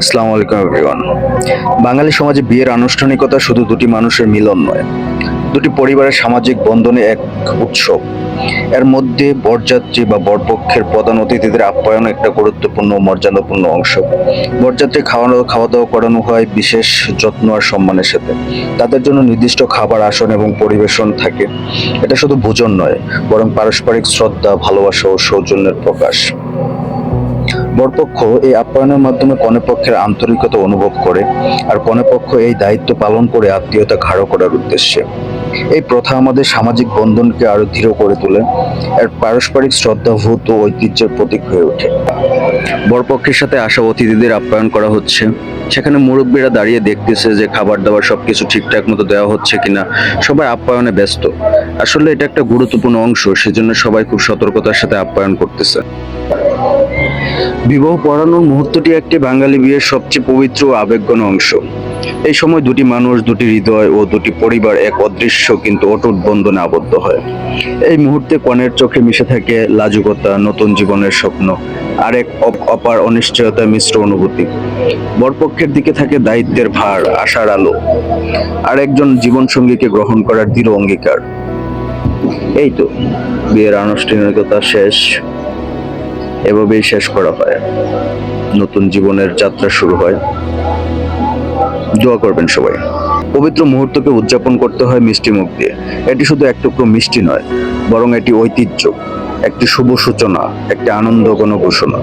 আসসালামু আলাইকুম এভরিওয়ান। বাঙালি সমাজে বিয়ের আনুষ্ঠানিকতা শুধু দুটি মানুষের মিলন নয়, দুটি পরিবারের সামাজিক বন্ধনে এক উৎসব। এর মধ্যে বরযাত্রী বা বরপক্ষের প্রধান অতিথিদের আপ্যায়ন একটা গুরুত্বপূর্ণ ও মর্যাদাপূর্ণ অংশ। বরযাত্রী খাওয়া দাওয়া করানো হয় বিশেষ যত্ন আর সম্মানের সাথে। তাদের জন্য নির্দিষ্ট খাবার, আসন এবং পরিবেশন থাকে। এটা শুধু ভোজন নয়, বরং পারস্পরিক শ্রদ্ধা, ভালোবাসা ও সৌজন্যের প্রকাশ। বরপক্ষ এই আপ্যায়নের মাধ্যমে কনেপক্ষের আন্তরিকতা অনুভব করে, আর কনেপক্ষ এই দায়িত্ব পালন করে আত্মীয়তা গাঢ় করার উদ্দেশ্যে। এই প্রথা আমাদের সামাজিক বন্ধনকে আরো দৃঢ় করে তোলে, এর পারস্পরিক শ্রদ্ধাভূত ও ঐতিহ্যের প্রতীক হয়ে ওঠে। বরপক্ষের সাথে আসা অতিথিদের আপ্যায়ন করা হচ্ছে, সেখানে মুরব্বীরা দাঁড়িয়ে দেখতেছে যে খাবার দাবার সবকিছু ঠিকঠাক মতো দেওয়া হচ্ছে কিনা। সবাই আপ্যায়নে ব্যস্ত। আসলে এটা একটা গুরুত্বপূর্ণ অংশ, সেজন্য সবাই খুব সতর্কতার সাথে আপ্যায়ন করতেছে। বিবাহ পড়ানোর মুহূর্তটি একটি বাঙালি বিয়ের সবচেয়ে পবিত্র ও আবেগঘন অংশ। এই সময় দুটি মানুষ, দুটি হৃদয় ও দুটি পরিবার এক অদৃশ্য কিন্তু অটুট বন্ধনে আবদ্ধ হয়। এই মুহূর্তে কনের চোখে মিশে থাকে লাজুকতা, নতুন জীবনের স্বপ্ন, আর এক অপার অনিশ্চয়তা মিশ্র অনুভূতি। বরপক্ষের দিকে থাকে দায়িত্বের ভার, আশার আলো, আর একজন জীবনসঙ্গীকে গ্রহণ করার দৃঢ় অঙ্গীকার। এই তো, বিয়ের আনুষ্ঠানিকতা শেষ। এভাবেই শেষ করা হয়, নতুন জীবনের যাত্রা শুরু হয়। দোয়া করবেন সবাই। পবিত্র মুহূর্তকে উদযাপন করতে হয় মিষ্টি মুখ দিয়ে। এটি শুধু এক টুকরো মিষ্টি নয়, বরং এটি ঐতিহ্য, একটি শুভ সূচনা, একটি আনন্দঘন ঘোষণা।